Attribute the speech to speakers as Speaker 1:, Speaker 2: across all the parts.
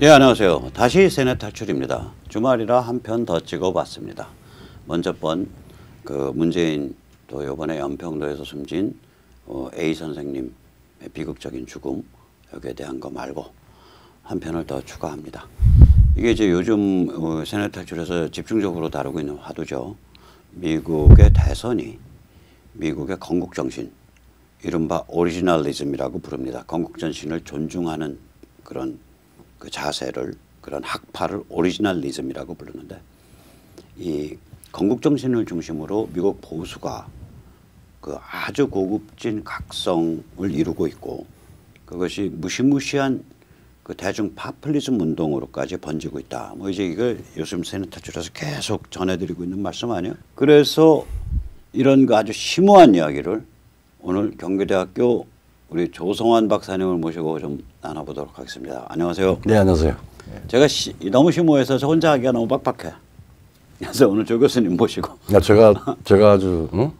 Speaker 1: 예, 안녕하세요. 다시 세뇌 탈출입니다. 주말이라 한 편 더 찍어봤습니다. 먼저 번 그 문재인 또 이번에 연평도에서 숨진 A 선생님의 비극적인 죽음 여기에 대한 거 말고 한 편을 더 추가합니다. 이게 이제 요즘 세뇌 탈출에서 집중적으로 다루고 있는 화두죠. 미국의 대선이 미국의 건국 정신, 이른바 오리지널리즘이라고 부릅니다. 건국 정신을 존중하는 그런 그 자세를, 그런 학파를 오리지널리즘이라고 부르는데, 이 건국 정신을 중심으로 미국 보수가 그 아주 고급진 각성을 이루고 있고, 그것이 무시무시한 그 대중 파퓰리즘 운동으로까지 번지고 있다. 뭐 이제 이걸 요즘 세뇌 탈출에서 계속 전해드리고 있는 말씀 아니에요? 그래서 이런 그 아주 심오한 이야기를 오늘 경기대학교 우리 조성환 박사님을 모시고 좀 나눠보도록 하겠습니다. 안녕하세요.
Speaker 2: 네, 안녕하세요.
Speaker 1: 제가 너무 심오해서 저 혼자 하기가 너무 빡빡해. 그래서 오늘 조 교수님 모시고.
Speaker 2: 제가 아주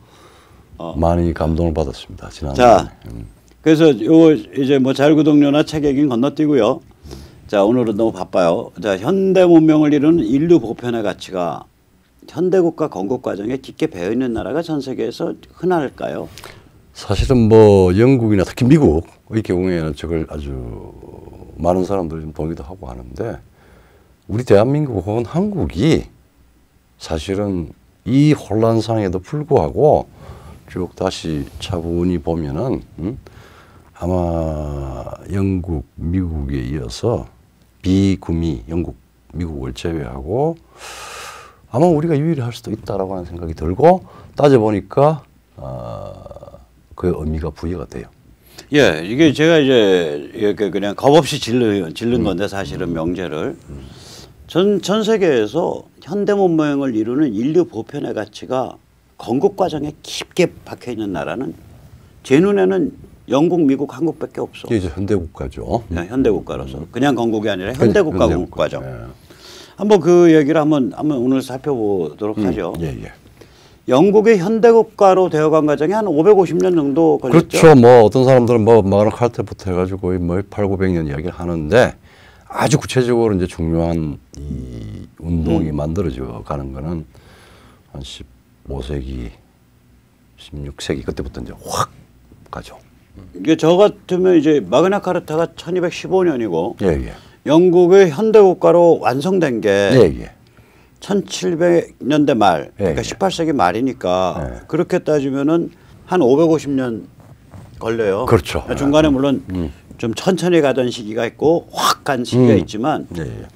Speaker 2: 많이 감동을 받았습니다. 지난번에.
Speaker 1: 자, 그래서 요 이제 뭐 자율구독료나 책 얘기는 건너뛰고요. 자, 오늘은 너무 바빠요. 자, 현대 문명을 이루는 인류 보편의 가치가 현대국가 건국 과정에 깊게 배어 있는 나라가 전 세계에서 흔할까요?
Speaker 2: 사실은 뭐 영국이나 특히 미국의 경우에는 저걸 아주 많은 사람들이 좀 동의도 하고 하는데, 우리 대한민국 혹은 한국이 사실은 이 혼란상에도 불구하고 쭉 다시 차분히 보면은 아마 영국, 미국에 이어서 비구미, 영국, 미국을 제외하고 아마 우리가 유일할 수도 있다라고 하는 생각이 들고, 따져보니까 그 의미가 부여가 돼요.
Speaker 1: 예, 이게 제가 이제 이렇게 그냥 겁없이 질른 건데, 사실은 명제를 전 세계에서 현대 문명을 이루는 인류 보편의 가치가 건국 과정에 깊게 박혀 있는 나라는 제 눈에는 영국, 미국, 한국밖에 없어.
Speaker 2: 이게 이제 현대 국가죠.
Speaker 1: 네, 현대 국가로서 그냥 건국이 아니라 현대 국가 건국 과정.
Speaker 2: 예.
Speaker 1: 한번 그 얘기를 한번 오늘 살펴보도록 하죠.
Speaker 2: 예, 예.
Speaker 1: 영국의 현대 국가로 되어간 과정이 한 550년 정도 걸렸죠.
Speaker 2: 그렇죠. 뭐 어떤 사람들은 뭐 마그나 카타부터 해가지고 거의 뭐 800~900년 이야기를 하는데, 아주 구체적으로 이제 중요한 이 운동이 만들어져 가는 거는 한 15세기, 16세기 그때부터 이제 확 가죠.
Speaker 1: 이게 저 같으면 이제 마그나 카타가 1215년이고
Speaker 2: 예, 예.
Speaker 1: 영국의 현대 국가로 완성된 게
Speaker 2: 예, 예.
Speaker 1: 1700년대 말, 그러니까
Speaker 2: 예.
Speaker 1: 18세기 말이니까
Speaker 2: 예.
Speaker 1: 그렇게 따지면은 한 550년 걸려요.
Speaker 2: 그렇죠.
Speaker 1: 중간에 물론 좀 천천히 가던 시기가 있고 확 간 시기가 있지만,
Speaker 2: 예, 예.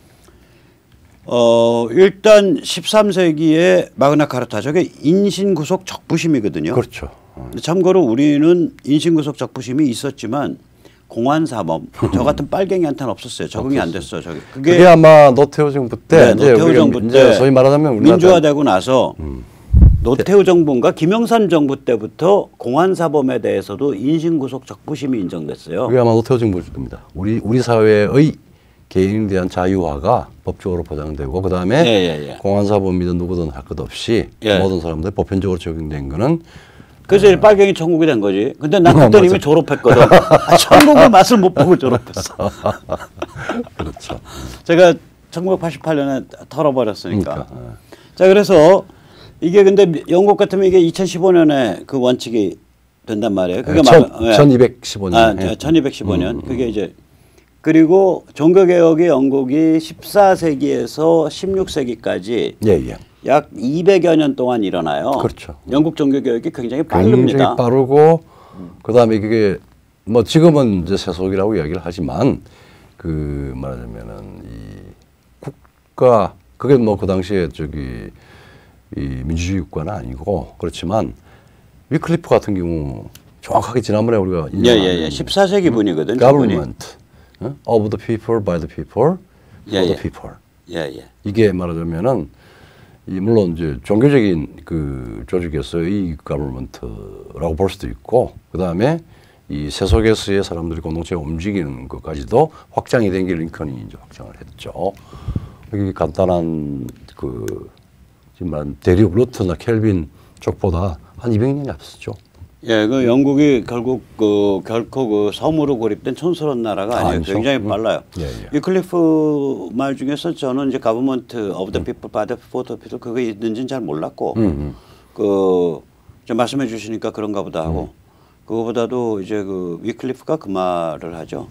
Speaker 1: 일단 13세기에 마그나 카타, 저게 인신구속 적부심이거든요.
Speaker 2: 그렇죠.
Speaker 1: 참고로 우리는 인신구속 적부심이 있었지만 공안사범 저 같은 빨갱이한테는 없었어요. 적응이 안 됐어요.
Speaker 2: 그게 아마 노태우 정부 때,
Speaker 1: 네, 노태우 정부 때
Speaker 2: 소위 말하자면
Speaker 1: 민주화되고 나서 노태우 정부인가 김영삼 정부 때부터 공안사범에 대해서도 인신구속 적부심이 인정됐어요.
Speaker 2: 그게 아마 노태우 정부 겁니다. 우리 사회의 개인에 대한 자유화가 법적으로 보장되고, 그 다음에 공안사범이든 누구든 할 것 없이 모든 사람들 보편적으로 적용된 거는,
Speaker 1: 그래서 빨갱이 천국이 된 거지. 근데 난 그때 이미 졸업했거든. 천국의 맛을 못 보고 졸업했어.
Speaker 2: 그렇죠.
Speaker 1: 제가 1988년에 털어버렸으니까.
Speaker 2: 그러니까.
Speaker 1: 자, 그래서 이게 근데 영국 같으면 이게 2015년에 그 원칙이 된단 말이에요. 그게
Speaker 2: 1215년.
Speaker 1: 1215년. 그게 이제, 그리고 종교개혁이 영국이 14세기에서 16세기까지 약 200여 년 동안 일어나요.
Speaker 2: 그렇죠.
Speaker 1: 영국 종교개혁이 굉장히 빠릅니다.
Speaker 2: 굉장히 빠르고, 그다음에 그게 뭐 지금은 이제 세속이라고 이야기를 하지만, 그 말하자면은 이 국가, 그게 뭐 그 당시에 이 민주주의 국가는 아니고, 그렇지만 위클리프 같은 경우 정확하게 지난번에 우리가
Speaker 1: 14세기 분이거든.
Speaker 2: government of the people, by the people, for the people. 이게 말하자면은 물론 이제 종교적인 그 조직에서의 government라고 볼 수도 있고, 그 다음에 이 세속에서의 사람들이 공동체가 움직이는 것까지도 확장이 된 게 링컨이 이제 확장을 했죠. 이게 간단한 그 지금 대륙 루터나 켈빈 쪽보다 한 200년이 앞섰죠.
Speaker 1: 예, 그 영국이 결국 결코 그 섬으로 고립된 촌스러운 나라가 아니에요.
Speaker 2: 아니죠.
Speaker 1: 굉장히 빨라요.
Speaker 2: 예.
Speaker 1: 위클리프 말 중에서 저는 이제 Government of the People by the People 그거 있는지는 잘 몰랐고 좀 말씀해 주시니까 그런가 보다 하고 그거보다도 이제 그 위클리프가 그 말을 하죠.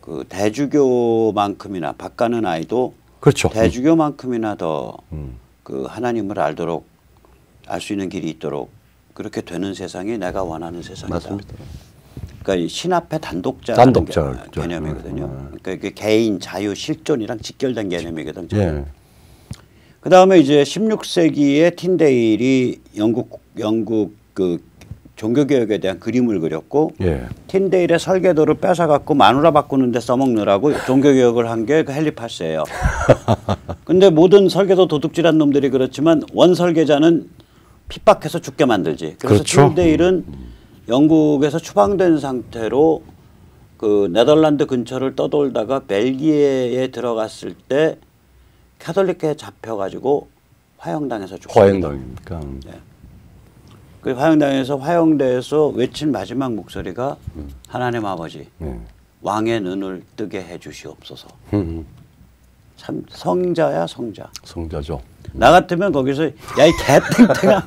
Speaker 1: 그 대주교만큼이나 바가는 아이도
Speaker 2: 그렇죠.
Speaker 1: 대주교만큼이나 더 그 하나님을 알도록 알 수 있는 길이 있도록 그렇게 되는 세상이 내가 원하는 세상이다.
Speaker 2: 맞습니다.
Speaker 1: 그러니까 신 앞에 단독자 개념이거든요. 그러니까 이게 개인 자유 실존이랑 직결된 개념이거든.
Speaker 2: 예.
Speaker 1: 그 다음에 이제 16세기에 틴데일이 영국 그 종교개혁에 대한 그림을 그렸고
Speaker 2: 예.
Speaker 1: 틴데일의 설계도를 뺏어갖고 마누라 바꾸는데 써먹느라고 종교개혁을 한 게 그 헨리 8세예요. 근데 모든 설계도 도둑질한 놈들이 그렇지만 원설계자는 핍박해서 죽게 만들지. 그래서
Speaker 2: 그렇죠.
Speaker 1: 틴데일은 영국에서 추방된 상태로 그 네덜란드 근처를 떠돌다가 벨기에에 들어갔을 때 캐톨릭교에 잡혀가지고 화형당해서 죽습니다.
Speaker 2: 화형당입니까?
Speaker 1: 네. 그 화형당해서 화형대에서 외친 마지막 목소리가 하나님 아버지 왕의 눈을 뜨게 해주시옵소서. 참 성자야 성자.
Speaker 2: 성자죠.
Speaker 1: 나 같으면 거기서 야 이 개땡땡아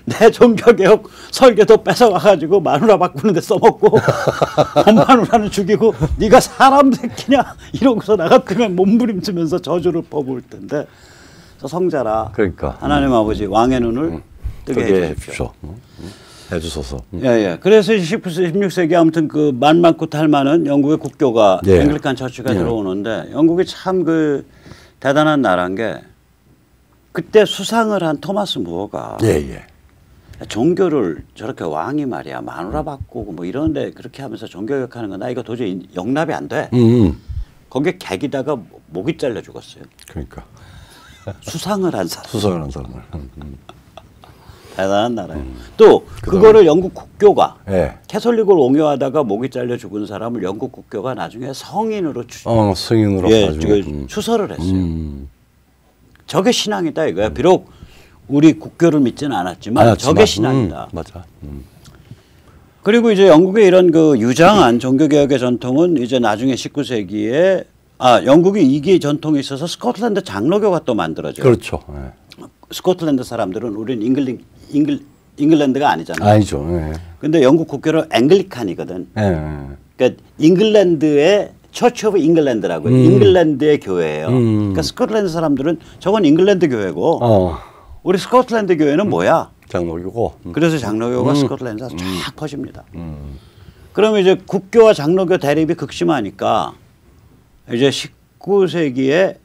Speaker 1: 내 종교개혁 설계도 뺏어가가지고 마누라 바꾸는데 써먹고 엄마누라는 죽이고 네가 사람 새끼냐 이러고서 나 같으면 몸부림치면서 저주를 퍼부을 텐데 성자라
Speaker 2: 그러니까
Speaker 1: 하나님 아버지 왕의 눈을 뜨게 해주십시오.
Speaker 2: 해주소서.
Speaker 1: 예. 그래서 16세기 아무튼 그 만 많고 탈 많은 영국의 국교가 앵글리칸 처치가 들어오는데 영국이 참 그 대단한 나라인 게 그때 수상을 한 토마스 무어가 종교를 저렇게 왕이 말이야 마누라 바꾸고 뭐 이런데 그렇게 하면서 종교개혁하는 건 나 이거 도저히 용납이 안 돼. 거기에 객이다가 목이 잘려 죽었어요.
Speaker 2: 그러니까
Speaker 1: 수상을 한 사람.
Speaker 2: 수상을 한 사람을.
Speaker 1: 대단한 나라예요. 또 그거를 영국 국교가 캐톨릭을 옹호하다가 목이 잘려 죽은 사람을 영국 국교가 나중에 성인으로
Speaker 2: 성인으로
Speaker 1: 추서를 했어요. 저게 신앙이다 이거야. 비록 우리 국교를 믿지는 않았지만 저게 신앙이다.
Speaker 2: 맞아.
Speaker 1: 그리고 이제 영국의 이런 그 유장한 종교개혁의 전통은 이제 나중에 19세기에 영국이 이게 전통이 있어서 스코틀랜드 장로교가 또 만들어져요.
Speaker 2: 그렇죠.
Speaker 1: 스코틀랜드 사람들은 우리는 잉글랜드가 아니잖아요.
Speaker 2: 아니죠.
Speaker 1: 근데 영국 국교는 앵글리칸이거든. 그러니까 잉글랜드의 처치 오브 잉글랜드라고 잉글랜드의 교회예요. 그러니까 스코틀랜드 사람들은 저건 잉글랜드 교회고 우리 스코틀랜드 교회는 뭐야?
Speaker 2: 장로교고.
Speaker 1: 그래서 장로교가 스코틀랜드에서 쫙 퍼집니다. 그러면 이제 국교와 장로교 대립이 극심하니까 이제 19세기에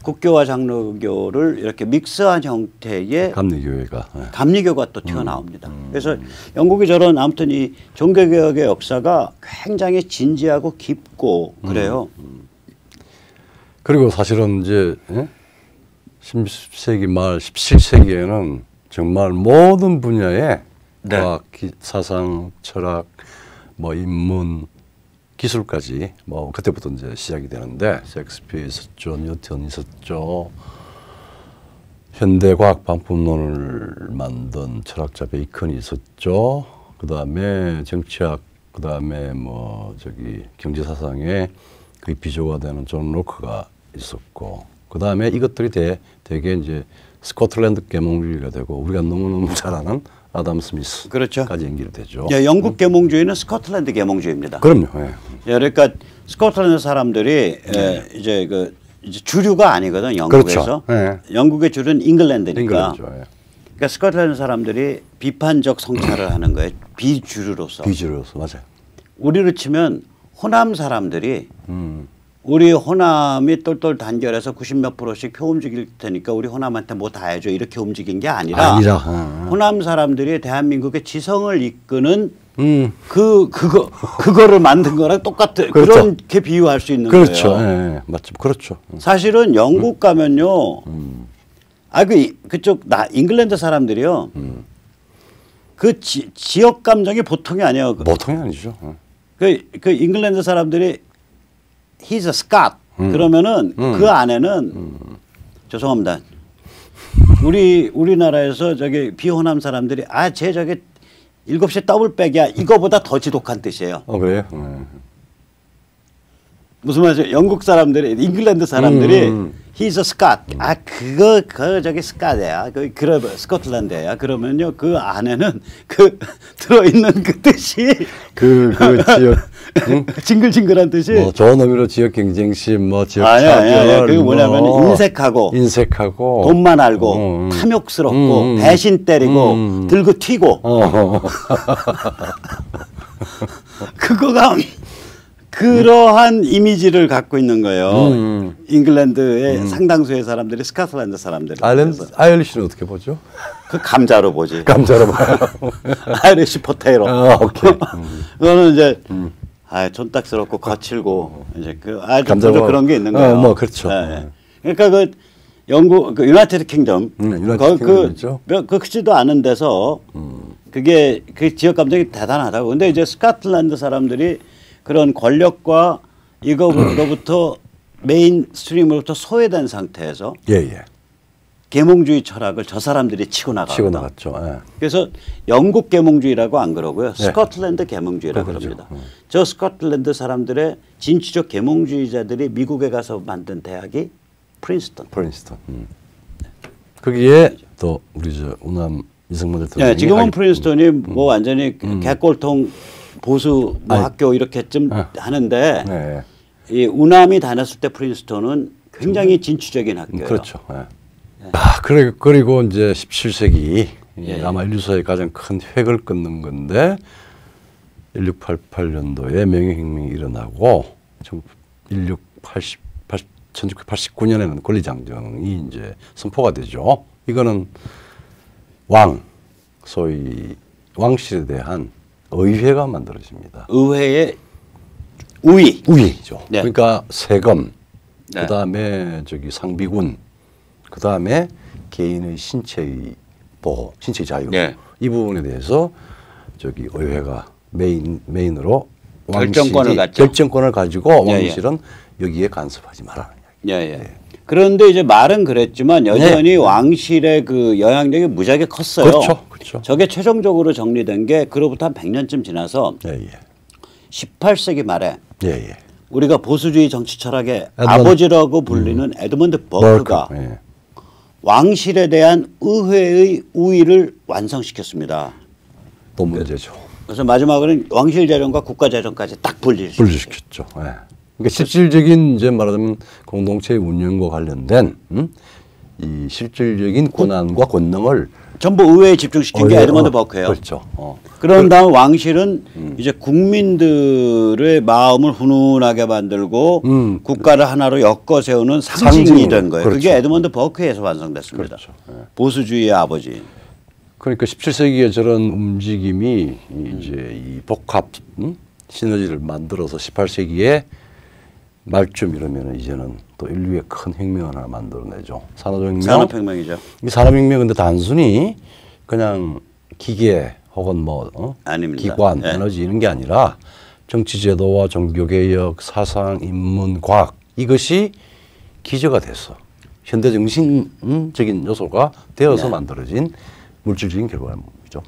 Speaker 1: 국교와 장로교를 이렇게 믹스한 형태의 감리교가 또 튀어나옵니다. 그래서 영국이 저런 아무튼 이 종교개혁의 역사가 굉장히 진지하고 깊고 그래요.
Speaker 2: 그리고 사실은 이제 10세기 말 17세기에는 정말 모든 분야의 과학, 사상, 철학, 뭐 인문, 기술까지 뭐 그때부터 이제 시작이 되는데 셰익스피어 있었죠, 뉴턴 있었죠, 현대 과학 방법론을 만든 철학자 베이컨이 있었죠. 그 다음에 정치학, 그 다음에 뭐 저기 경제 사상의 그 비조가 되는 존 로크가 있었고, 그 다음에 이것들이 되게 이제 스코틀랜드 계몽주의가 되고 우리가 너무너무 잘 아는 아담 스미스까지 연결이 되죠.
Speaker 1: 예, 영국 계몽주의는 스코틀랜드 계몽주의입니다.
Speaker 2: 그럼요.
Speaker 1: 그러니까 스코틀랜드 사람들이 이제 주류가 아니거든 영국에서. 영국의 주류는 잉글랜드니까. 그러니까 스코틀랜드 사람들이 비판적 성찰을 하는 거예요. 비주류로서.
Speaker 2: 맞아요.
Speaker 1: 우리로 치면 호남 사람들이 우리 호남이 똘똘 단결해서 90몇 %씩 표 움직일 테니까 우리 호남한테 뭐 다 해줘 이렇게 움직인 게 아니라 호남 사람들이 대한민국의 지성을 이끄는 그거를 만든 거랑 똑같은 그렇게 비유할 수 있는 거예요.
Speaker 2: 맞죠. 그렇죠.
Speaker 1: 사실은 영국 가면요, 그쪽 잉글랜드 사람들이요, 그 지역 감정이 보통이 아니에요.
Speaker 2: 보통이 아니죠.
Speaker 1: 그 잉글랜드 사람들이 He's a Scot. 그러면은 그 안에는 죄송합니다. 우리나라에서 저기 비호남 사람들이 쟤 저게 7시 더블백이야. 이거보다 더 지독한 뜻이에요.
Speaker 2: 그래요?
Speaker 1: 무슨 말이죠? 영국 사람들이, 잉글랜드 사람들이 He's a Scot. 저기 스캇이야. 그래, 스코틀랜드야. 그러면요, 그 안에는 들어있는 그 뜻이
Speaker 2: 그 지역
Speaker 1: 징글징글한 뜻이
Speaker 2: 뭐 좋은 의미로 지역 경쟁심, 뭐 지역
Speaker 1: 차별, 그게 뭐냐면 인색하고 돈만 알고 탐욕스럽고 배신 때리고 들고 튀고 그거가 그러한 이미지를 갖고 있는 거예요. 잉글랜드의 상당수의 사람들이 스코틀랜드 사람들.
Speaker 2: 아이리시는 어떻게 보죠?
Speaker 1: 그 감자로 보지.
Speaker 2: 감자로 봐요.
Speaker 1: 아이리시 포테이로.
Speaker 2: 오케이.
Speaker 1: 그거는 이제 촌딱스럽고 거칠고 이제 감자로 그런 게 있는 거예요.
Speaker 2: 뭐 그렇죠.
Speaker 1: 네. 그러니까 그 영국 유나이티드 킹덤 그 크지도 않은 데서 그게 그 지역 감정이 대단하다고. 근데 이제 스코틀랜드 사람들이 그런 권력과 이거로부터 메인 스트림으로부터 소외된 상태에서 계몽주의 철학을 저 사람들이 치고
Speaker 2: 나갔죠.
Speaker 1: 그래서 영국 계몽주의라고 안 그러고요. 스코틀랜드 계몽주의라고 그럽니다. 저 스코틀랜드 사람들의 진취적 계몽주의자들이 미국에 가서 만든 대학이 프린스턴.
Speaker 2: 거기에 또 우리 저 우남 이승만 대통령이
Speaker 1: 지금은 프린스턴이 뭐 완전히 개꼴통 보수 학교 이렇게쯤 하는데 이 우남이 다녔을 때 프린스턴은 굉장히 진취적인 학교예요.
Speaker 2: 그렇죠. 그리고 이제 17세기 아마 인류사의 가장 큰 획을 끊는 건데 1688년도에 명예혁명이 일어나고 1989년에는 권리장정이 이제 선포가 되죠. 이거는 소위 왕실에 대한 의회가 만들어집니다.
Speaker 1: 의회의 우위죠.
Speaker 2: 그러니까 세금, 그다음에 상비군, 그다음에 개인의 신체의 보호, 신체 자유 이 부분에 대해서 의회가 메인으로 결정권을 가지고 왕실은 여기에 간섭하지 말라는 이야기.
Speaker 1: 그런데 이제 말은 그랬지만 여전히 왕실의 그 영향력이 무지하게 컸어요.
Speaker 2: 그렇죠.
Speaker 1: 저게 최종적으로 정리된 게 그로부터 한 100년쯤 지나서 18세기 말에 우리가 보수주의 정치 철학의 아버지라고 불리는 에드먼드 버크가 왕실에 대한 의회의 우위를 완성시켰습니다.
Speaker 2: 또 문제죠.
Speaker 1: 그래서 마지막으로는 왕실 재정과 국가 재정까지 딱
Speaker 2: 분리시켰죠. 그러니까 실질적인 이제 말하자면 공동체의 운영과 관련된 이 실질적인 권한과 권능을
Speaker 1: 전부 의회에 집중시킨 게 에드먼드 버크예요.
Speaker 2: 그렇죠.
Speaker 1: 그런 다음 왕실은 이제 국민들의 마음을 훈훈하게 만들고 국가를 하나로 엮어 세우는 상징이 된 거예요. 그게 에드먼드 버크에서 완성됐습니다. 보수주의의 아버지.
Speaker 2: 그러니까 17세기에 저런 움직임이 이제 이 복합 시너지를 만들어서 18세기에 말쯤 이러면 이제는 또 인류의 큰 혁명을 하나 만들어내죠.
Speaker 1: 산업혁명이죠.
Speaker 2: 이 산업혁명 근데 단순히 그냥 기계 혹은 뭐 기관, 에너지 이런 게 아니라 정치제도와 종교개혁, 사상, 인문, 과학 이것이 기저가 돼서 현대 정신적인 요소가 되어서 만들어진 물질적인 결과물이죠.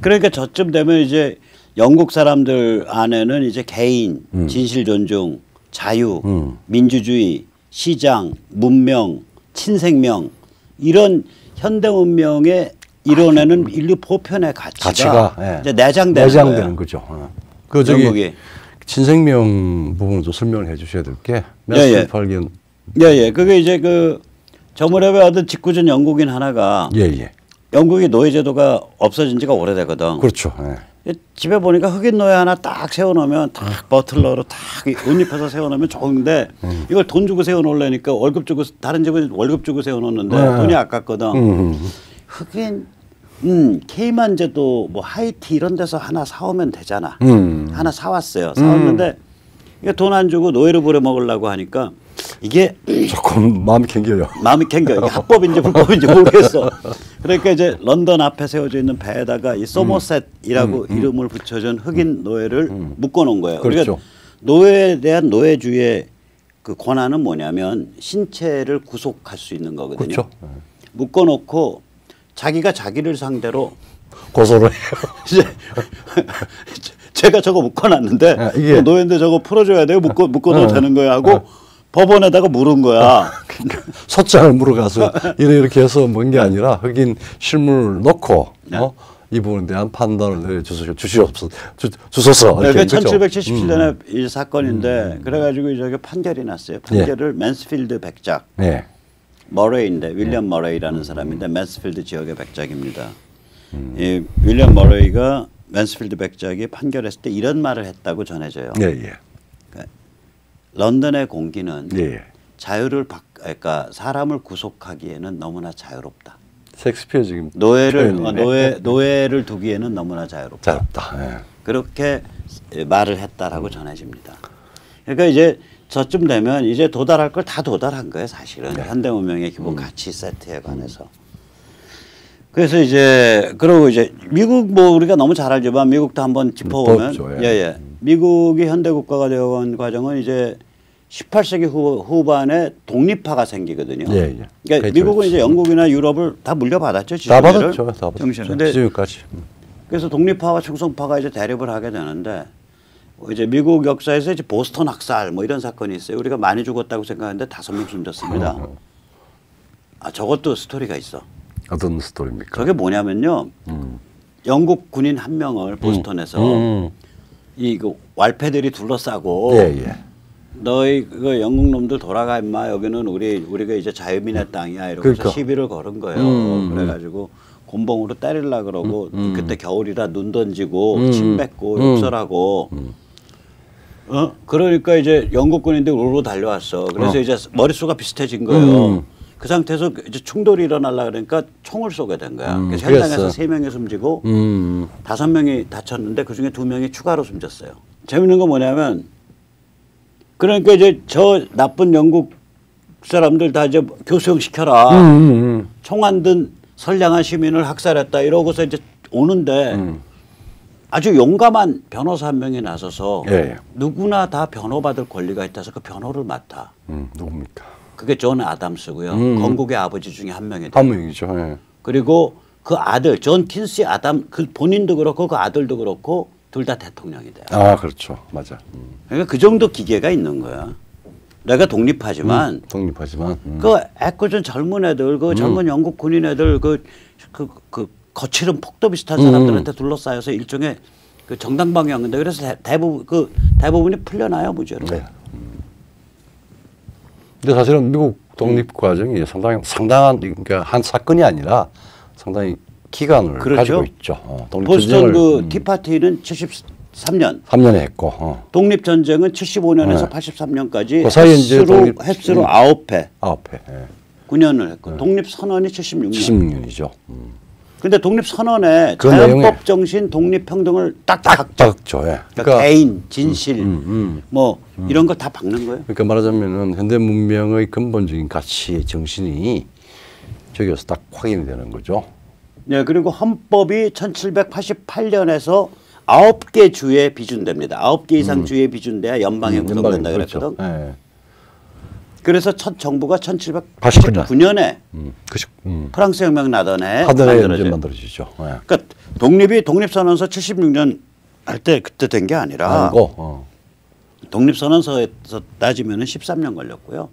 Speaker 1: 그러니까 저쯤 되면 이제 영국 사람들 안에는 이제 개인, 진실 존중, 자유, 민주주의, 시장, 문명, 친생명 이런 현대 문명의 이뤄내는 인류 보편의 가치가 이제 내장되는
Speaker 2: 거죠. 그 저기 친생명 부분을 좀 설명을 해주셔야 될 게 몇 8개월.
Speaker 1: 그게 이제 그 저 무렵에 어떤 직구준 영국인 하나가 영국의 노예제도가 없어진 지가 오래되거든.
Speaker 2: 그렇죠.
Speaker 1: 집에 보니까 흑인 노예 하나 딱 세워놓으면 딱 버틀러로 딱 옷 입혀서 세워놓으면 좋은데 이걸 돈 주고 세워놓으려니까 월급 주고 다른 집은 월급 주고 세워놓는데 돈이 아깝거든. 흑인 케이만 제도 뭐 하이티 이런 데서 하나 사오면 되잖아. 하나 사왔어요. 사왔는데 이게 돈 안 주고 노예를 부려먹으려고 하니까 이게
Speaker 2: 조금 마음이 캥겨요.
Speaker 1: 이게 합법인지 불법인지 모르겠어. 그러니까 이제 런던 앞에 세워져 있는 배에다가 이 소머셋이라고 이름을 붙여준 흑인 노예를 묶어놓은 거예요. 그러니까 노예에 대한 노예주의의 그 권한은 뭐냐면 신체를 구속할 수 있는 거거든요. 묶어놓고 자기가 자기를 상대로
Speaker 2: 고소를 해요.
Speaker 1: 이제 제가 저거 묶어놨는데
Speaker 2: 이게
Speaker 1: 노예인데 저거 풀어줘야 돼요. 묶어도 되는 거야 하고 법원에다가 물은 거야.
Speaker 2: 소장을 물어가서 이렇게 해서 뭔 게 아니라 흑인 실물을 놓고 이 부분에 대한 판단을 내려주시옵소서.
Speaker 1: 그러니까 1777년에 이 사건인데 그래가지고 저기 판결이 났어요. 판결을 맨스필드 백작. 머레이인데 윌리엄 머레이라는 사람인데 맨스필드 지역의 백작입니다. 이 윌리엄 머레이가 맨스필드 백작이 판결했을 때 이런 말을 했다고 전해져요. 그러니까 런던의 공기는 그러니까 사람을 구속하기에는 너무나 자유롭다.
Speaker 2: 섹스피어적인
Speaker 1: 노예를 두기에는 너무나 자유롭다.
Speaker 2: 네.
Speaker 1: 그렇게 말을 했다라고 전해집니다. 그러니까 이제 저쯤 되면 이제 도달할 걸 다 도달한 거예요, 사실은. 현대 문명의 기본 가치 세트에 관해서. 그래서 이제 그러고 이제 미국 뭐 우리가 너무 잘 알지만 미국도 한번 짚어보면 미국이 현대 국가가 되어간 과정은 이제 18세기 후반에 독립파가 생기거든요. 그러니까 미국은 이제 영국이나 유럽을 다 물려받았죠.
Speaker 2: 다 받았죠.
Speaker 1: 근데
Speaker 2: 지금까지.
Speaker 1: 그래서 독립파와 충성파가 이제 대립을 하게 되는데 이제 미국 역사에서 이제 보스턴 학살 뭐 이런 사건이 있어요. 우리가 많이 죽었다고 생각하는데 5명 숨졌습니다. 저것도 스토리가 있어.
Speaker 2: 어떤 스토리입니까?
Speaker 1: 저게 뭐냐면요. 영국 군인 한 명을 보스턴에서 이 왈패들이 둘러싸고 너희 그 영국 놈들 돌아가 임마. 여기는 우리가 이제 자유민의 땅이야. 이러면서 시비를 걸은 거예요. 그래가지고 곤봉으로 때리려 그러고 그때 겨울이라 눈 던지고 침 뱉고 욕설하고 그러니까 이제 영국 군인들이 우르르 달려왔어. 그래서 이제 머릿수가 비슷해진 거예요. 그 상태에서 이제 충돌이 일어나려 그러니까 총을 쏘게 된 거야. 그래서 현장에서 3명이 숨지고 5명이 다쳤는데 그중에 2명이 추가로 숨졌어요. 재밌는 건 뭐냐면 그러니까 이제 저 나쁜 영국 사람들 다 이제 교수형 시켜라. 총 안 든 선량한 시민을 학살했다 이러고서 이제 오는데 아주 용감한 변호사 한 명이 나서서 누구나 다 변호받을 권리가 있다서 그 변호를 맡아.
Speaker 2: 누굽니까?
Speaker 1: 그게 존 아담스고요. 건국의 아버지 중에 한 명이 돼요.
Speaker 2: 한 명이죠.
Speaker 1: 그리고 그 아들 존 킨시 아담 그 본인도 그렇고 그 아들도 그렇고 둘 다 대통령이 돼요.
Speaker 2: 그렇죠. 맞아.
Speaker 1: 그러니까 그 정도 기계가 있는 거야. 내가 독립하지만 그 애꿎은 젊은 애들 그 젊은 영국 군인 애들 그 거칠은 폭도 비슷한 사람들한테 둘러싸여서 일종의 그 정당 방위하는데 그래서 대부분이 풀려나요 무죄로.
Speaker 2: 근데 사실은 미국 독립 과정이 상당한 그러니까 한 사건이 아니라 상당히 기간을 가지고 있죠.
Speaker 1: 보스턴 그 티파티는 73년에
Speaker 2: 했고
Speaker 1: 독립전쟁은 75년에서 83년까지
Speaker 2: 그 사이에 이제
Speaker 1: 횟수로 9회 9년을 했고
Speaker 2: 네.
Speaker 1: 독립선언이 76년.
Speaker 2: 76년이죠.
Speaker 1: 근데 독립선언에 그 자연법 정신, 독립평등을 딱
Speaker 2: 박죠.
Speaker 1: 그러니까 개인, 진실, 뭐 이런 거 다 박는 거예요.
Speaker 2: 그러니까 말하자면은 현대 문명의 근본적인 가치의 정신이 저기서 딱 확인이 되는 거죠.
Speaker 1: 네, 그리고 헌법이 1788년에서 9개 주에 비준됩니다. 9개 이상 주에 비준돼야 연방에 구성된다 그랬거든.
Speaker 2: 그렇죠.
Speaker 1: 그래서 첫 정부가 1789년에 프랑스 혁명 나던 해
Speaker 2: 만들어지죠.
Speaker 1: 그러니까 독립선언서 76년 할 때 그때 된 게 아니라 독립선언서에서 따지면 13년 걸렸고요.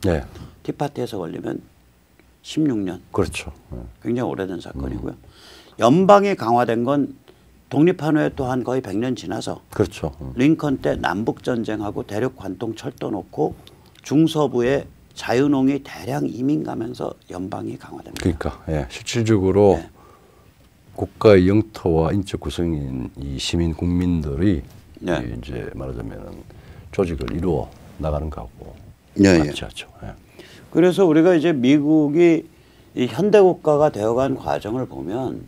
Speaker 1: 티파티에서 걸리면 16년.
Speaker 2: 그렇죠.
Speaker 1: 굉장히 오래된 사건이고요. 연방이 강화된 건 독립한 후에 또한 거의 100년 지나서
Speaker 2: 그렇죠.
Speaker 1: 링컨 때 남북전쟁하고 대륙 관통 철도 놓고 중서부에 자유농이 대량 이민 가면서 연방이 강화됩니다.
Speaker 2: 그러니까 실질적으로 국가의 영토와 인적 구성인 이 시민 국민들이 이제 말하자면은 조직을 이루어 나가는 거하고 같이 하죠.
Speaker 1: 그래서 우리가 이제 미국이 이 현대 국가가 되어간 과정을 보면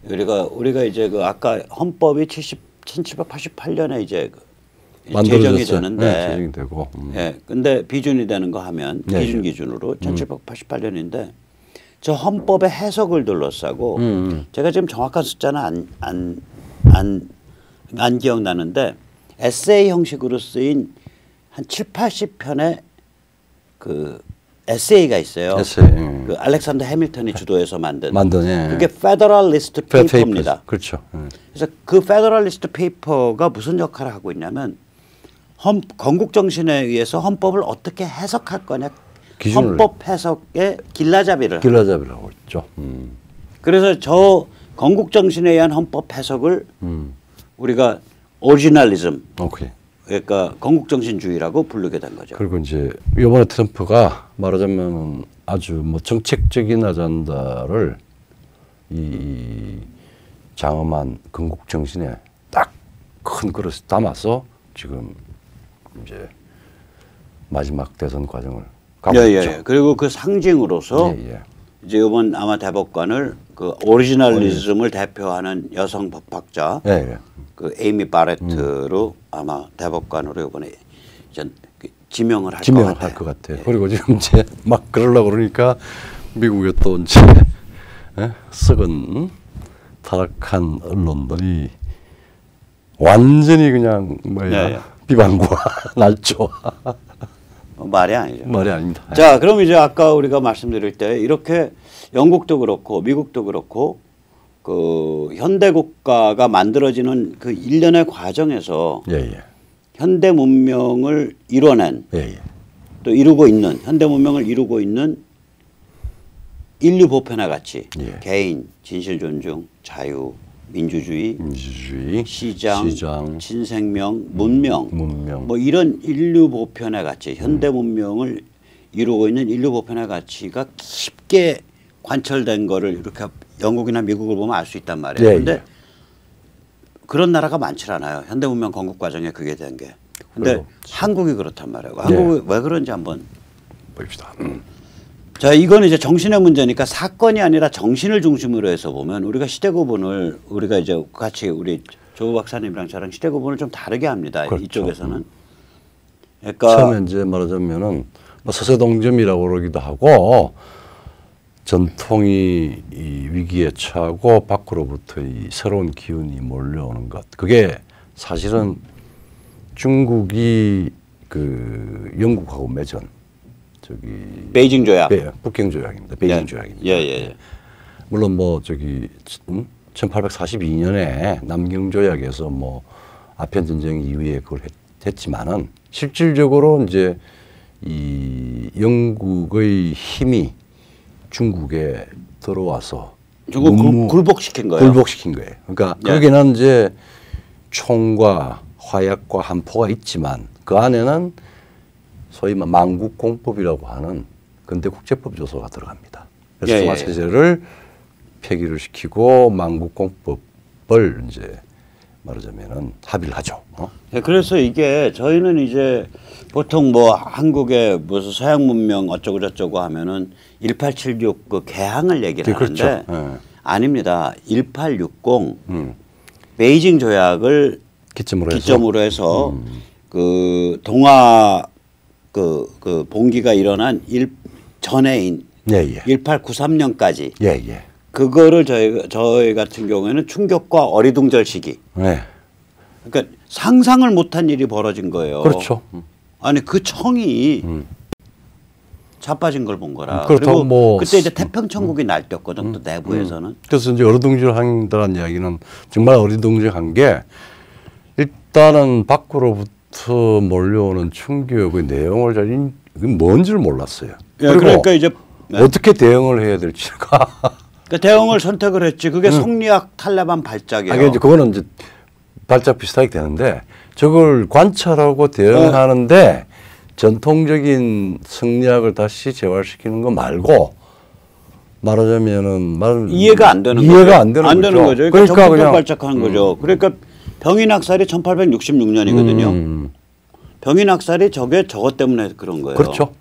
Speaker 1: 우리가 이제 그 아까 헌법이 1788년에 이제 제정이 되는데
Speaker 2: 제정이 되고
Speaker 1: 근데 비준이 되는 거 하면 기준 기준으로 1788년인데 저 헌법의 해석을 둘러싸고 제가 지금 정확한 숫자는 안 기억나는데 에세이 형식으로 쓰인 한 7, 80편의 그 에세이가 있어요.
Speaker 2: 에세이.
Speaker 1: 그 알렉산더 해밀턴이 주도해서 만든.
Speaker 2: 예.
Speaker 1: 그게 페더럴리스트 페이퍼입니다.
Speaker 2: 그렇죠.
Speaker 1: 그래서 그 페더럴리스트 페이퍼가 무슨 역할을 하고 있냐면 건국 정신에 의해서 헌법을 어떻게 해석할 거냐. 헌법 해석의 길라잡이라고
Speaker 2: 있죠.
Speaker 1: 그래서 저 건국 정신에 의한 헌법 해석을 우리가 오리지널리즘, 그러니까 건국 정신주의라고 부르게 된 거죠.
Speaker 2: 그리고 이제 이번에 트럼프가 말하자면 아주 뭐 정책적인 아젠다를 이 장엄한 건국 정신에 딱 큰 그릇에 담아서 지금 이제 마지막 대선 과정을 가고 있죠.
Speaker 1: 그리고 그 상징으로서 이제 이번 아마 대법관을 그 오리지널리즘을 대표하는 여성 법학자 그 에이미 바레트로 아마 대법관으로 이번에 지명을 할 것 같아요.
Speaker 2: 그리고 지금 이제 막 그러려고 그러니까 미국에 또 이제 썩은 타락한 언론들이 완전히 그냥 비방과 날조.
Speaker 1: 말이 아니죠.
Speaker 2: 말이 아닙니다.
Speaker 1: 자, 그럼 이제 아까 우리가 말씀드릴 때 이렇게 영국도 그렇고 미국도 그렇고 그 현대 국가가 만들어지는 그 일련의 과정에서 현대 문명을 이뤄낸 또 이루고 있는 현대 문명을 이루고 있는 인류 보편의 가치, 개인, 진실 존중, 자유, 민주주의, 시장, 친생명, 문명, 뭐 이런 인류 보편의 가치, 현대 문명을 이루고 있는 인류 보편의 가치가 깊게 관철된 거를 이렇게 영국이나 미국을 보면 알 수 있단 말이에요. 그런데 그런 나라가 많지 않아요. 현대 문명 건국 과정에 그게 된 게. 근데 한국이 그렇단 말이에요. 한국이 왜 그런지 한번
Speaker 2: 봅시다.
Speaker 1: 자, 이거는 이제 정신의 문제니까 사건이 아니라 정신을 중심으로 해서 보면 우리가 시대 구분을 우리가 이제 같이 우리 조 박사님이랑 저랑 시대 구분을 좀 다르게 합니다. 이쪽에서는. 그러니까
Speaker 2: 처음에 이제 말하자면은 뭐 서세동점이라고 그러기도 하고 전통이 이 위기에 처하고 밖으로부터 이 새로운 기운이 몰려오는 것. 그게 사실은 중국이 그 영국하고 맺은 저기
Speaker 1: 베이징 조약,
Speaker 2: 북경 조약입니다. 베이징 조약입니다. 물론 뭐 저기 1842년에 남경 조약에서 뭐 아편 전쟁 이후에 그걸 했지만은 실질적으로 이제 이 영국의 힘이 중국에 들어와서
Speaker 1: 중국 굴복시킨 거예요.
Speaker 2: 굴복시킨 거예요. 그러니까 거기는 이제 총과 화약과 한포가 있지만 그 안에는 소위 만국공법이라고 하는 근대 국제법 조서가 들어갑니다. 그래서 중화체제를 폐기를 시키고 만국공법을 이제 말하자면은 합의를 하죠.
Speaker 1: 그래서 이게 저희는 이제 보통 뭐 한국의 무슨 서양 문명 어쩌고 저쩌고 하면은 1876 그 개항을 얘기를 하는데 아닙니다. 1860 베이징 조약을 기점으로 해서 그 동아 그 봉기가 일어난 전해인 1893년까지 그거를 저희 같은 경우에는 충격과 어리둥절 시기. 그러니까 상상을 못한 일이 벌어진 거예요.
Speaker 2: 그렇죠.
Speaker 1: 아니 그 청이 자빠진 걸 본 거라. 그리고 뭐 그때 이제 태평천국이 날뛰었거든. 또 내부에서는.
Speaker 2: 그래서 이제 어리둥절한다는 이야기는 정말 어리둥절한 게 일단은 밖으로부터 몰려오는 충격의 내용을 잘 뭔지를 몰랐어요. 그리고
Speaker 1: 그러니까 이제
Speaker 2: 어떻게 대응을 해야 될지가.
Speaker 1: 그러니까 대응을 선택을 했지. 그게 성리학 탈레반 발작이에요.
Speaker 2: 이제 그거는 이제 발작 비슷하게 되는데 저걸 관찰하고 대응하는데 전통적인 성리학을 다시 재활시키는 거 말고 말하자면은
Speaker 1: 이해가 안 되는 거죠. 그러니까 정통적 발작하는 거죠. 그러니까 병인학살이 1866년이거든요. 병인학살이 저것 때문에 그런 거예요.
Speaker 2: 그렇죠.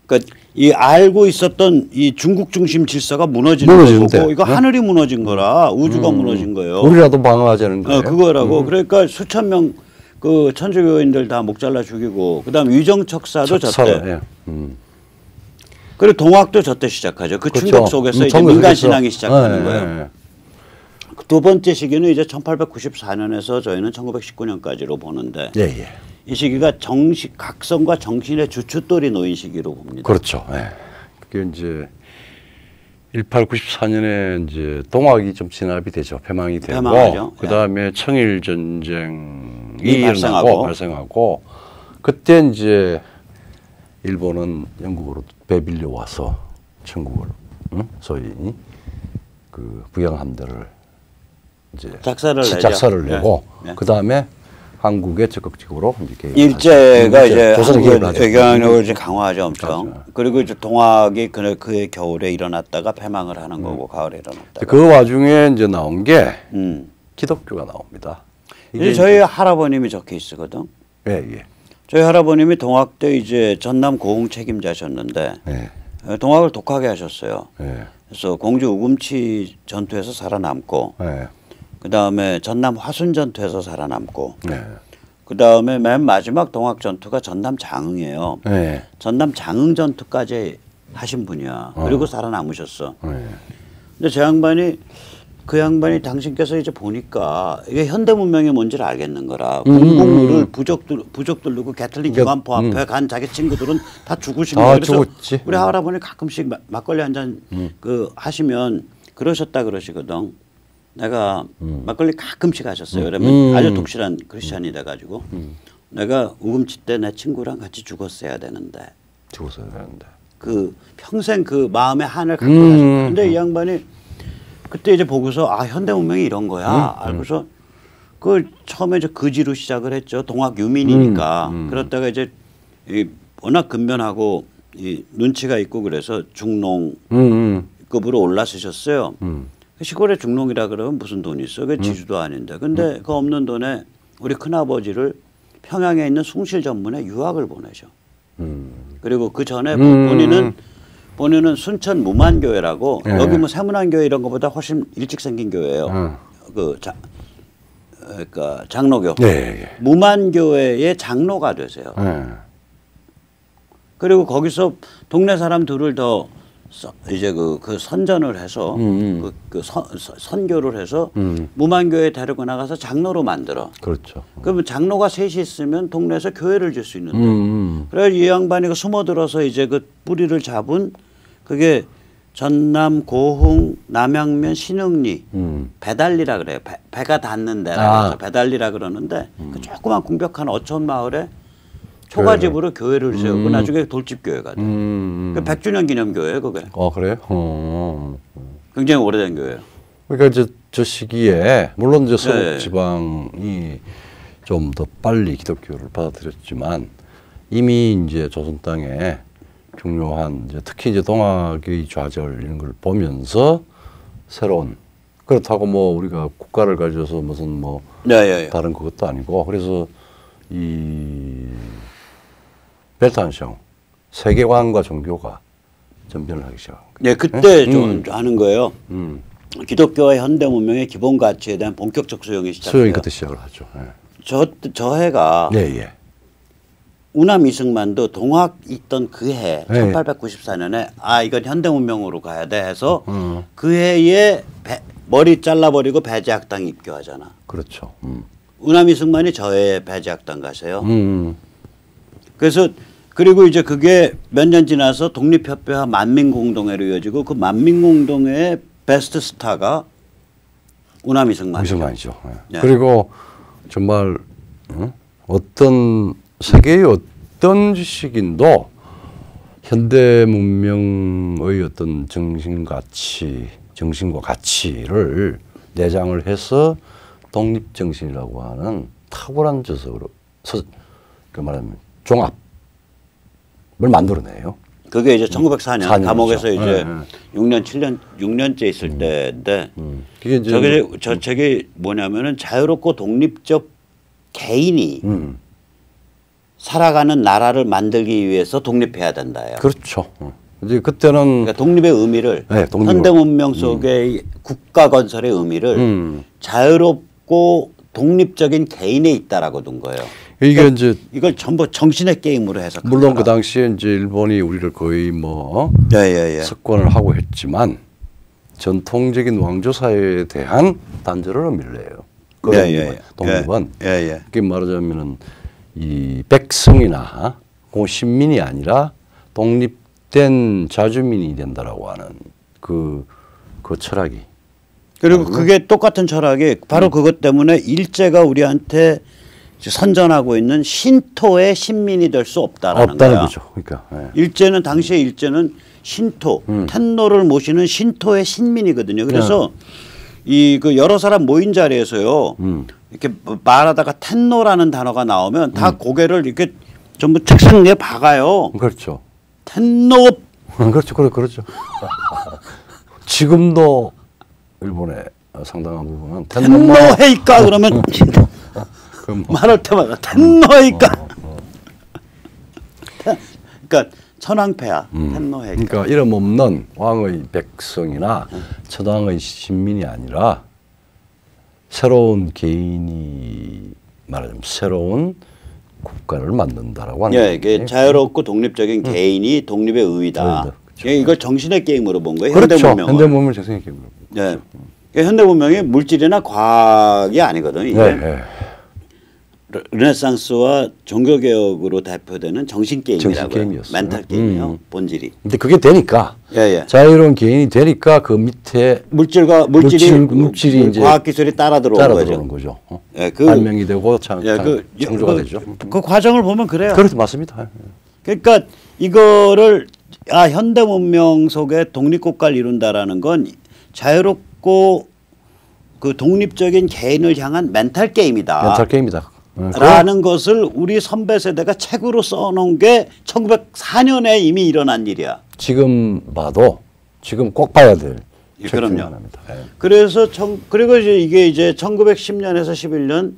Speaker 1: 그러니까 이 알고 있었던 이 중국 중심 질서가 무너지는 거고 이거 하늘이 무너진 거라 우주가 무너진 거예요.
Speaker 2: 우리라도 방어하자는 거예요.
Speaker 1: 그거라고. 그러니까 수천 명 그 천주교인들 다 목 잘라 죽이고 그다음 위정척사도 졌대. 그리고 동학도 저때 시작하죠. 그 충격 속에서 이제 민간 신앙이 시작하는 거예요. 두 번째 시기는 이제 1894년에서 저희는 1919년까지로 보는데 이 시기가 각성과 정신의 주춧돌이 놓인 시기로 봅니다.
Speaker 2: 그렇죠. 예. 그게 이제 1894년에 이제 동학이 좀 진압이 되죠. 패망이 되고
Speaker 1: 패망하죠.
Speaker 2: 그다음에
Speaker 1: 예.
Speaker 2: 청일 전쟁이 발생하고 그때 이제 일본은 영국으로 배빌려 와서 청국을 소위 그 부영 함대를 이제 작사를 내고
Speaker 1: 예.
Speaker 2: 그다음에 한국에 적극적으로
Speaker 1: 일제가 이제
Speaker 2: 조선의
Speaker 1: 외교력을 이제 강화하죠 엄청. 맞아. 그리고 이제 동학이 그의 겨울에 일어났다가 패망을 하는 거고 가을에 일어났다가.
Speaker 2: 그 와중에 이제 나온 게 기독교가 나옵니다.
Speaker 1: 이게 저희 할아버님이 저 케이스거든.
Speaker 2: 예, 예.
Speaker 1: 저희 할아버님이 동학 때 이제 전남 고흥 책임자셨는데
Speaker 2: 예.
Speaker 1: 동학을 독하게 하셨어요.
Speaker 2: 예.
Speaker 1: 그래서 공주 우금치 전투에서 살아남고.
Speaker 2: 예.
Speaker 1: 그 다음에 전남 화순 전투에서 살아남고,
Speaker 2: 네.
Speaker 1: 그 다음에 맨 마지막 동학 전투가 전남 장흥이에요.
Speaker 2: 네.
Speaker 1: 전남 장흥 전투까지 하신 분이야. 그리고 살아남으셨어.
Speaker 2: 네.
Speaker 1: 근데 그 양반이 당신께서 이제 보니까 이게 현대 문명이 뭔지를 알겠는 거라. 공공물을 부적들 누구 게틀링 기관포 앞에 간 자기 친구들은 다 죽으신 거예요. 그래서
Speaker 2: 죽었지.
Speaker 1: 우리 할아버지 가끔씩 막걸리 한 잔 그 하시면 그러셨다 그러시거든. 내가 막걸리 가끔씩 하셨어요. 그러면 아주 독실한 크리스찬이 돼가지고 내가 우금치 때 내 친구랑 같이 죽었어야 되는데 그 평생 그 마음의 한을 갖고 가셨어요. 근데 이 양반이 그때 이제 보고서 아 현대 문명이 이런 거야. 알고서 그 처음에 이제 거지로 시작을 했죠. 동학 유민이니까. 그러다가 이제 워낙 근면하고 이 눈치가 있고 그래서 중농급으로 올라서셨어요. 시골에 중농이라 그러면 무슨 돈이 있어? 그 지주도 아닌데. 근데 그 없는 돈에 우리 큰아버지를 평양에 있는 숭실 전문에 유학을 보내죠. 그리고 그 전에 본인은 순천 무만교회라고 여기 뭐 세문안교회 이런 것보다 훨씬 일찍 생긴 교회예요. 그러니까 장로교. 무만교회의 장로가 되세요. 그리고 거기서 동네 사람 둘을 더 이제 그 선전을 해서 선교를 해서 무만교회 데리고 나가서 장로로 만들어.
Speaker 2: 그렇죠.
Speaker 1: 그러면 장로가 셋이 있으면 동네에서 교회를 질 수 있는데. 그래서 이 양반이 숨어들어서 이제 그 뿌리를 잡은 그게 전남 고흥 남양면 신흥리 배달리라 그래요. 배가 닿는 데라 그래서 배달리라 그러는데 그 조그만 궁벽한 어촌 마을에 초가집으로 교회를 세우고 나중에 돌집교회가 돼. 그 100주년 기념교회예요, 그게.
Speaker 2: 그래요?
Speaker 1: 굉장히 오래된 교회예요.
Speaker 2: 그러니까 이제 저 시기에 물론 이제 서북 지방이 좀 더 빨리 기독교를 받아들였지만 이미 이제 조선 땅에 중요한 이제 특히 이제 동학의 좌절 이런 걸 보면서 새로운 그렇다고 뭐 우리가 국가를 가져서 무슨 뭐 다른 그것도 아니고 그래서 이 벨트한성 세계관과 종교가 전변을 하기 시작한 거예요.
Speaker 1: 네, 그때 좀 하는 거예요. 기독교와 현대 문명의 기본 가치에 대한 본격적 수용이 시작돼요.
Speaker 2: 수용이 그때 시작을 하죠.
Speaker 1: 저 해가 우남 이승만도 동학 있던 그 해 1894년에 아 이건 현대 문명으로 가야 돼 해서 그 해에 머리 잘라버리고 배제학당 입교하잖아.
Speaker 2: 그렇죠.
Speaker 1: 우남 이승만이 저 해에 배제학당 가세요. 그래서 그리고 이제 그게 몇 년 지나서 독립협회와 만민공동회로 이어지고 그 만민공동회의 베스트 스타가 우남 이승만이죠.
Speaker 2: 그리고 정말 어떤 세계의 어떤 지식인도 현대 문명의 어떤 정신과 가치를 내장을 해서 독립정신이라고 하는 탁월한 저서로 그 말하면 종합을 만들어내요.
Speaker 1: 그게 이제 1904년 감옥에서 이제 6년째 있을 때인데
Speaker 2: 그게 이제
Speaker 1: 저게 저 책이 뭐냐면은 자유롭고 독립적 개인이 살아가는 나라를 만들기 위해서 독립해야 된다요.
Speaker 2: 그렇죠. 이제 그때는
Speaker 1: 그러니까 독립의 의미를 현대 문명 속의 국가 건설의 의미를 자유롭고 독립적인 개인에 있다라고 둔 거예요.
Speaker 2: 이게
Speaker 1: 그러니까
Speaker 2: 이제
Speaker 1: 이걸 전부 정신의 게임으로 해서
Speaker 2: 물론 그 당시에 이제 일본이 우리를 거의 뭐 석권을 하고 했지만 전통적인 왕조 사회에 대한 단절을 의미를 해요. 독립은 그게 말하자면은 이 백성이나 시민이 아니라 독립된 자주민이 된다라고 하는 그 철학이.
Speaker 1: 그리고 그게 똑같은 철학이 바로 그것 때문에 일제가 우리한테 선전하고 있는 신토의 신민이 될 수 없다는 거야.
Speaker 2: 거죠. 그러니까
Speaker 1: 일제는 당시에 일제는 신토, 텐노를 모시는 신토의 신민이거든요. 그래서 이 그 여러 사람 모인 자리에서요. 이렇게 말하다가 텐노라는 단어가 나오면 다 고개를 이렇게 전부 책상 위에 박아요.
Speaker 2: 그렇죠.
Speaker 1: 텐노.
Speaker 2: 그렇죠. 그렇죠. 지금도 일본의 상당한 부분은
Speaker 1: 텐노헤이까 그러면 말할 때마다 텐노헤이까. 그러니까 천황폐하 텐노헤이까.
Speaker 2: 그러니까 이름 없는 왕의 백성이나 천황의 신민이 아니라 새로운 개인이 말하자면 새로운 국가를 만든다라고 하는
Speaker 1: 거예요. 이게 자유롭고 독립적인 개인이 독립의 의의다. 그렇죠. 이걸 정신의 게임으로 본 거예요.
Speaker 2: 그렇죠.
Speaker 1: 현대문명을.
Speaker 2: 현대문명을 정신의 게임으로.
Speaker 1: 네. 현대문명이 물질이나 과학이 아니거든요. 이게
Speaker 2: 네.
Speaker 1: 르네상스와 종교개혁으로 대표되는 정신게임이라고요. 멘탈 게임이요. 본질이.
Speaker 2: 근데 그게 되니까 자유로운 개인이 되니까 그 밑에 물질이 이제
Speaker 1: 과학기술이 따라 들어오는
Speaker 2: 거죠. 발명이 되고 창조가 되죠.
Speaker 1: 그 과정을 보면 그래요.
Speaker 2: 그렇죠. 맞습니다.
Speaker 1: 그러니까 이거를 현대문명 속에 독립국가를 이룬다라는 건 자유롭고 그 독립적인 개인을 향한 멘탈 게임이다.
Speaker 2: 멘탈 게임이다.
Speaker 1: 라는 것을 우리 선배 세대가 책으로 써놓은 게 1904년에 이미 일어난 일이야.
Speaker 2: 지금 봐도 지금 꼭 봐야 될.
Speaker 1: 그럼요. 그래서 그리고 이게 이제 1910년에서 11년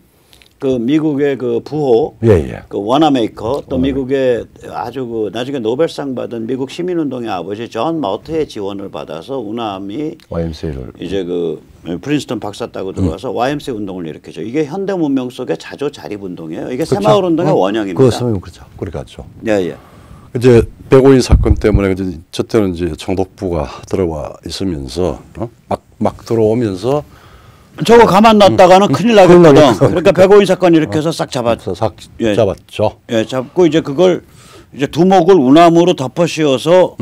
Speaker 1: 그 미국의 그 부호, 그 워너메이커 또 미국의 아주 그 나중에 노벨상 받은 미국 시민운동의 아버지 존 머트의 지원을 받아서 우남이
Speaker 2: YMCA를
Speaker 1: 이제 그 프린스턴 박사 따고 들어와서 YMCA 운동을 일으키죠. 이게 현대 문명 속의 자조 자립 운동이에요. 이게
Speaker 2: 그렇죠.
Speaker 1: 새마을 운동의 원형입니다.
Speaker 2: 그렇죠. 그래 갔죠.
Speaker 1: 예.
Speaker 2: 이제 105인 사건 때문에 저 때는 이제 총독부가 들어와 있으면서 막 들어오면서
Speaker 1: 저거 가만 놨다가는 큰일 나겠거든. 그러니까 105인 사건 이렇게 해서 싹 잡았죠. 예, 잡고 이제 그걸 이제 두목을 우남으로 덮어 씌워서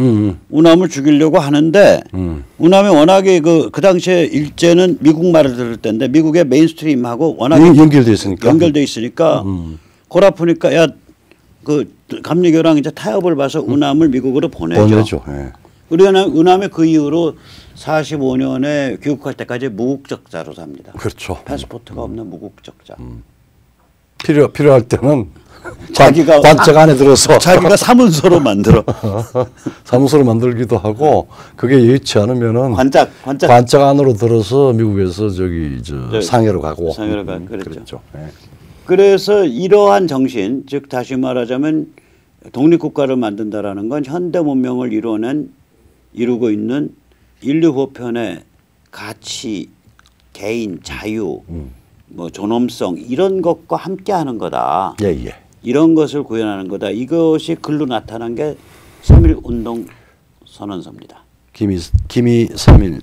Speaker 1: 우남을 죽이려고 하는데 우남이 워낙에 그 당시에 일제는 미국 말을 들을 때인데 미국의 메인스트림하고 워낙에 연결돼 있으니까 골 아프니까 야 그 감리교랑 이제 타협을 봐서 우남을 미국으로 보내죠. 그러나 우남이 그 이후로 45년에 귀국할 때까지 무국적자로 삽니다.
Speaker 2: 그렇죠.
Speaker 1: 패스포트가 없는 무국적자.
Speaker 2: 필요할 때는
Speaker 1: 자기가
Speaker 2: 관짝 안에 들어서
Speaker 1: 자기가 사문서로 만들어.
Speaker 2: 사문서로 만들기도 하고 그게 여의치 않으면은 관짝 안으로 들어서 미국에서 상해로 가고.
Speaker 1: 상해로 가고 그랬죠. 그래서 이러한 정신, 즉 다시 말하자면 독립국가를 만든다라는 건 현대 문명을 이루고 있는 인류 보편의 가치, 개인, 자유, 뭐 존엄성 이런 것과 함께하는 거다. 이런 것을 구현하는 거다. 이것이 글로 나타난 게 3.1 운동 선언서입니다.
Speaker 2: 김이 3.1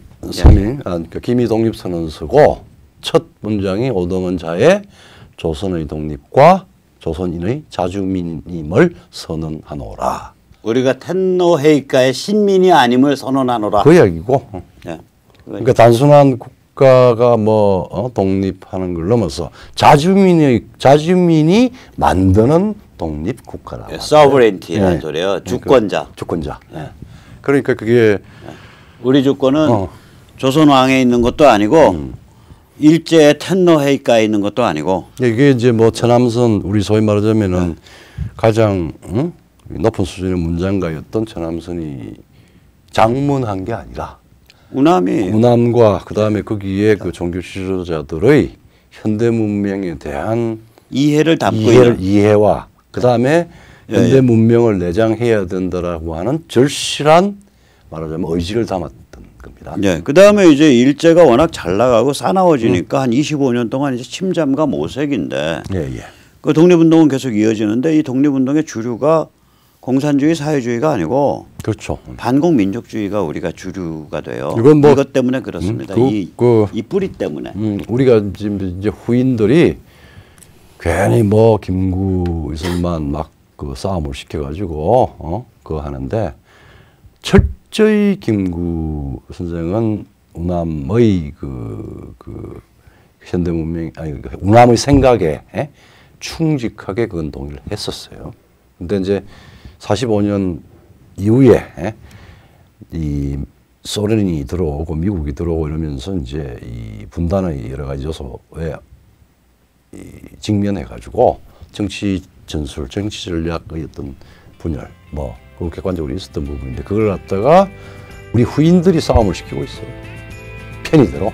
Speaker 2: 그러니까 김이 독립 선언서고 첫 문장이 오동원 자의 조선의 독립과 조선인의 자주민임을 선언하노라.
Speaker 1: 우리가 텐노헤이카의 신민이 아님을 선언하노라.
Speaker 2: 그 이야기고. 그러니까 단순한 국가가 독립하는 걸 넘어서 자주민이 만드는 독립 국가라.
Speaker 1: sovereignty라는 소리예요. 주권자.
Speaker 2: 그러니까 그게
Speaker 1: 우리 주권은 조선 왕에 있는 것도 아니고 일제의 텐노헤이카에 있는 것도 아니고.
Speaker 2: 이게 이제 천암선 우리 소위 말하자면은 가장 높은 수준의 문장가였던 천암선이 장문한 게 아니라 우남과 그다음에 거기에 그 종교 지도자들의 현대 문명에 대한
Speaker 1: 이해를 담고 있는
Speaker 2: 이해와 그다음에 현대 문명을 내장해야 된다라고 하는 절실한 말하자면 의지를 담았던 겁니다.
Speaker 1: 그다음에 이제 일제가 워낙 잘 나가고 사나워지니까 한 25년 동안 이제 침잠과 모색인데 그 독립운동은 계속 이어지는데 이 독립운동의 주류가 공산주의 사회주의가 아니고
Speaker 2: 그렇죠.
Speaker 1: 반공민족주의가 우리가 주류가 돼요.
Speaker 2: 이건
Speaker 1: 이것 때문에 그렇습니다. 이 뿌리 때문에.
Speaker 2: 우리가 지금 이제 후인들이 괜히 뭐 김구 이승만 막 그 싸움을 시켜가지고 그거 하는데 철저히 김구 선생은 우남의 그 현대 문명 아니 우남의 생각에 충직하게 그건 동의를 했었어요. 근데 이제 45년 이후에 이 소련이 들어오고 미국이 들어오고 이러면서 이제 이 분단의 여러 가지 요소에 직면해가지고 정치 전술, 정치 전략의 어떤 분열, 뭐 그 객관적으로 있었던 부분인데 그걸 갖다가 우리 후인들이 싸움을 시키고 있어요. 편의대로.